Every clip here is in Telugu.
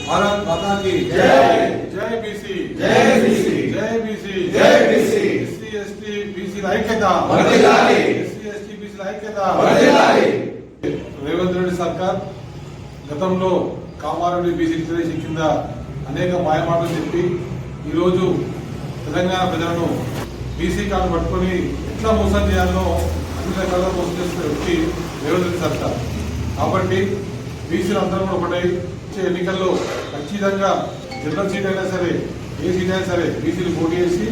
भारत माता की जय। जय बीसी, जय बीसी, जय बीसी, जय बीसी। एससी एसटी बीसी ఐక్యత వర్ధిల్లాలి, ఎస్సీ ఎస్టీ బీసీ ఐక్యత వర్ధిల్లాలి। రేవంత్ రెడ్డి సర్కార్ గతంలో కామారెడ్డి బీసీ రిజర్వేషన్ కింద అనేక మాయమాటలు చెప్పి ఈరోజు తెలంగాణ ప్రజలను బీసీ కార్డు పట్టుకొని ఎట్లా మోసం చేయాలో అన్ని రకాలుగా మోసం చేస్తున్న వ్యక్తి రేవంత్ రెడ్డి సర్కార్। కాబట్టి బీసీలు అందరూ కూడా ఒకటై ఎన్నికల్లో ఖచ్చితంగా జనరల్ సీట్ అయినా సరే ఏ సీట్ అయినా సరే బీసీలు పోటీ చేసి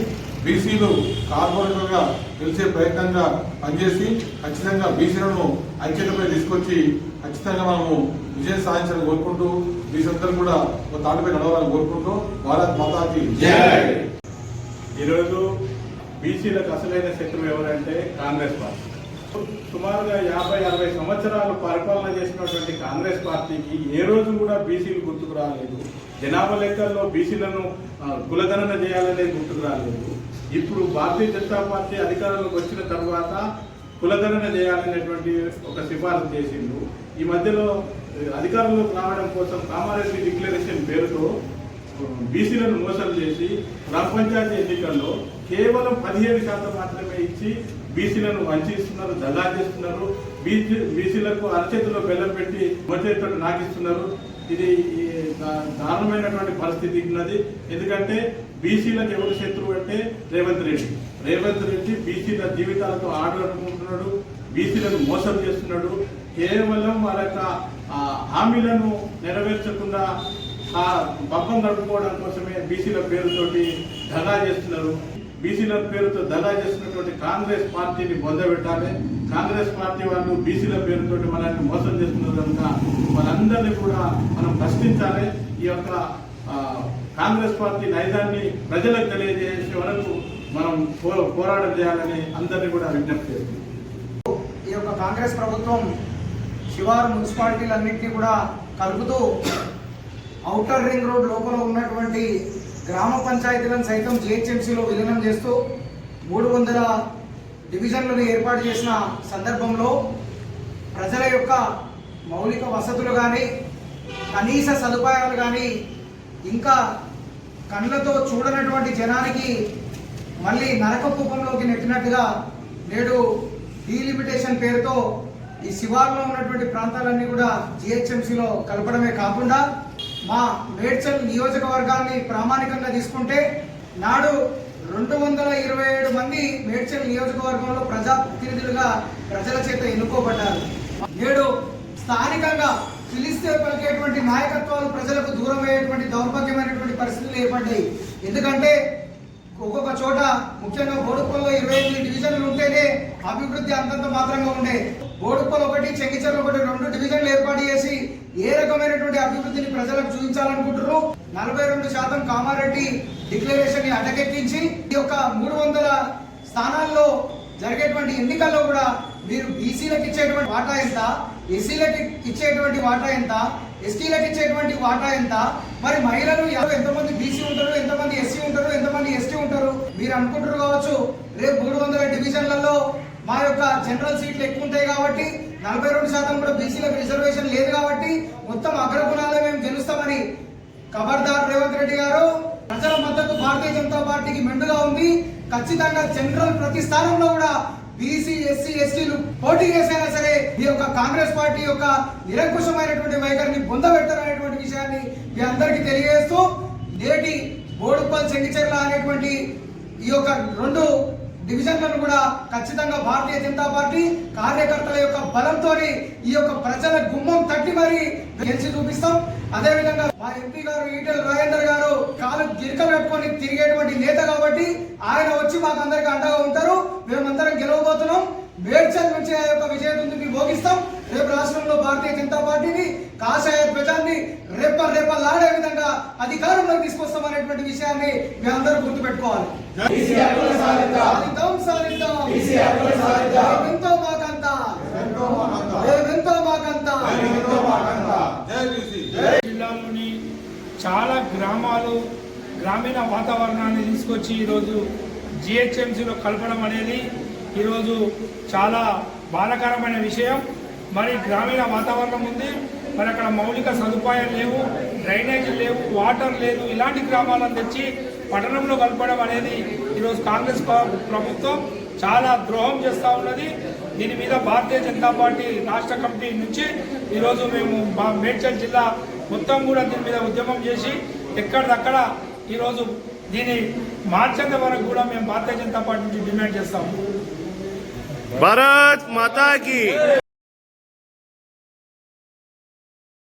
బీసీలు కార్పొరేటర్గా గెలిచే ప్రయత్నంగా పనిచేసి ఖచ్చితంగా బీసీలను ఐక్యతపై తీసుకొచ్చి ఖచ్చితంగా మనము విజయం సాధించాలని కోరుకుంటూ బీసీ అందరూ కూడా ఒక తాటిపై నడవాలని కోరుకుంటూ భారత్ మాతాకి జై। ఈరోజు బీసీలకు అసలైన శత్రువు ఎవరంటే కాంగ్రెస్ పార్టీ। సుమారుగా 50-60 సంవత్సరాలు పరిపాలన చేసినటువంటి కాంగ్రెస్ పార్టీకి ఏ రోజు కూడా బీసీలు గుర్తుకు రాలేదు। జనాభా లెక్కల్లో బీసీలను కులగణన చేయాలనే గుర్తుకు రాలేదు। ఇప్పుడు భారతీయ జనతా పార్టీ అధికారంలోకి వచ్చిన తర్వాత కులగణన చేయాలనేటువంటి ఒక సిఫారసు చేసిండు। ఈ మధ్యలో అధికారంలోకి రావడం కోసం కామారెడ్డి డిక్లరేషన్ పేరుతో బీసీలను మోసం చేసి గ్రామ పంచాయతీ ఎన్నికల్లో కేవలం 17% మాత్రమే ఇచ్చి బీసీలను వంచిస్తున్నారు, దగా చేస్తున్నారు। బీసీలకు అరచేతిలో బెల్లం పెట్టి మొచేతో నాకిస్తున్నారు। ఇది దారుణమైనటువంటి పరిస్థితి ఉన్నది। ఎందుకంటే బీసీలకు ఎవరు శత్రువు అంటే రేవంత్ రెడ్డి బీసీల జీవితాలతో ఆడుకుంటున్నాడు, బీసీలను మోసం చేస్తున్నాడు। కేవలం వాళ్ళ యొక్క హామీలను నెరవేర్చకుండా పబ్బం గడుపుకోవడం కోసమే బీసీల పేరుతోటి దగా చేస్తున్నారు। బీసీల పేరుతో దగా చేస్తున్నటువంటి కాంగ్రెస్ పార్టీని బొందబెట్టాలి। కాంగ్రెస్ పార్టీ వాళ్ళు బీసీల పేరుతోటి మనల్ని మోసం చేస్తున్నారు కనుక మనందరినీ కూడా మనం ప్రశ్నించాలి। ఈ యొక్క కాంగ్రెస్ పార్టీ నైజాన్ని ప్రజలకు తెలియజేసే వరకు మనం పోరాటం చేయాలని అందరినీ కూడా విజ్ఞప్తి చేస్తుంది। ఈ యొక్క కాంగ్రెస్ ప్రభుత్వం శివారు మున్సిపాలిటీలన్నింటినీ కూడా కలుపుతూ ఔటర్ రింగ్ రోడ్ లోపల ఉన్నటువంటి గ్రామ పంచాయతీలను సైతం జిహెచ్ఎంసీలో విలీనం చేస్తూ 300 డివిజన్లను ఏర్పాటు చేసిన సందర్భంలో ప్రజల యొక్క మౌలిక వసతులు కానీ కనీస సదుపాయాలు కానీ ఇంకా కళ్ళతో చూడనటువంటి జనానికి మళ్ళీ నరక కూపంలోకి నెట్టినట్టుగా నేడు డీలిమిటేషన్ పేరుతో ఈ శివార్లో ఉన్నటువంటి ప్రాంతాలన్నీ కూడా జిహెచ్ఎంసీలో కలపడమే కాకుండా మా మేడ్చల్ నియోజకవర్గాన్ని ప్రామాణికంగా తీసుకుంటే నాడు 227 మంది మేడ్చల్ నియోజకవర్గంలో ప్రజాప్రతినిధులుగా ప్రజల చేత ఎన్నుకోబడ్డారు। నేడు స్థానికంగా పిలిస్తే పలికేటువంటి నాయకత్వాలు ప్రజలకు దూరం అయ్యేటువంటి దౌర్భాగ్యమైనటువంటి పరిస్థితులు ఏర్పడ్డాయి। ఎందుకంటే ఒక్కొక్క చోట ముఖ్యంగా బోడుప్పల్లో 28 డివిజన్లు ఉంటేనే అభివృద్ధి అంతంత మాత్రంగా ఉండే। బోడుప్పల్ 1, చెంగిచెర్ల 1, 2 డివిజన్లు ఏర్పాటు చేసి ఏ రకమైనటువంటి అభివృద్ధిని ప్రజలకు చూపించాలనుకుంటున్నారు। 42% కామారెడ్డి డిక్లరేషన్ ని అటకెక్కించి ఈ యొక్క 300 స్థానాల్లో జరిగేటువంటి ఎన్నికల్లో కూడా మీరు బీసీలకు ఇచ్చేటువంటి వాటా ఎంత, ఎస్సీలకు ఇచ్చేటువంటి వాటా ఎంత, ఎస్టీలకు ఇచ్చేటువంటి వాటా ఎంత, మరి మహిళలు ఎంతమంది బీసీ ఉంటారు, ఎంతమంది ఎస్సీ ఉంటారు, ఎంతమంది ఎస్టీ ఉంటారు మీరు అనుకుంటారు కావచ్చు। రేపు 300 డివిజన్లలో మా యొక్క జనరల్ సీట్లు ఎక్కువ ఉంటాయి కాబట్టి 42% కూడా బీసీలకు రిజర్వేషన్ లేదు కాబట్టి మొత్తం అగ్రకులాలే మేము గెలుస్తామని ఖబర్దార్ రేవంత్ రెడ్డి గారు। ప్రజల మద్దతు భారతీయ జనతా పార్టీకి మెండుగా ఉంది। ఖచ్చితంగా జనరల్ ప్రతి స్థానంలో కూడా బీసీ ఎస్సీ ఎస్టీలు పోటీ చేసైనా సరే ఈ యొక్క కాంగ్రెస్ పార్టీ యొక్క నిరంకుశమైనటువంటి వైఖరిని పొందబెడతారనేటువంటి విషయాన్ని మీ అందరికీ తెలియజేస్తూ నేటి బోడుప్పల్ చెంగిచెర్ల అనేటువంటి ఈ యొక్క 2 డివిజన్లను కూడా ఖచ్చితంగా భారతీయ జనతా పార్టీ కార్యకర్తల యొక్క బలంతో ఈ యొక్క ప్రజల గుమ్మం తట్టి మరి గెలిచి చూపిస్తాం। అదేవిధంగా మా ఎంపీ గారు ఈటెల రాజేందర్ గారు కాలు గిరికలు పెట్టుకొని తిరిగేటువంటి నేత కాబట్టి ఆయన వచ్చి మాకు అందరికి అండగా ఉంటారు। మేమందరం గెలవబోతున్నాం। మేడ్చల్ నుంచి ఆ యొక్క విజయదుందుని భోగిస్తాం। రేపు రాష్ట్రంలో భారతీయ జనతా పార్టీని కాషాయ ధ్వజాన్ని రెప్పలాడే విధంగా అధికారంలోకి తీసుకొస్తామనేటువంటి విషయాన్ని మేమందరం గుర్తుపెట్టుకోవాలి। జిల్లాలోని చాలా గ్రామాలు గ్రామీణ వాతావరణాన్ని తీసుకొచ్చి ఈరోజు జిహెచ్ఎంసీలో కలపడం అనేది ఈరోజు చాలా బాధాకరమైన విషయం। మరి గ్రామీణ వాతావరణం ఉంది, మరి అక్కడ మౌలిక సదుపాయాలు లేవు, డ్రైనేజ్ లేవు, వాటర్ లేదు, ఇలాంటి గ్రామాలను తెచ్చి పట్టణంలో కలపడం అనేది ఈరోజు కాంగ్రెస్ ప్రభుత్వం చాలా ద్రోహం చేస్తూ ఉన్నది. దీని మీద భారతీయ జనతా పార్టీ రాష్ట్ర కమిటీ నుంచి ఈరోజు మేము మేడ్చల్ జిల్లా మొత్తం కూడా దీని మీద ఉద్యమం చేసి ఎక్కడిదక్కడ ఈరోజు దీన్ని మార్చేంత వరకు కూడా మేము భారతీయ జనతా పార్టీ నుంచి డిమాండ్ చేస్తాము. భారత్ మాతా కీ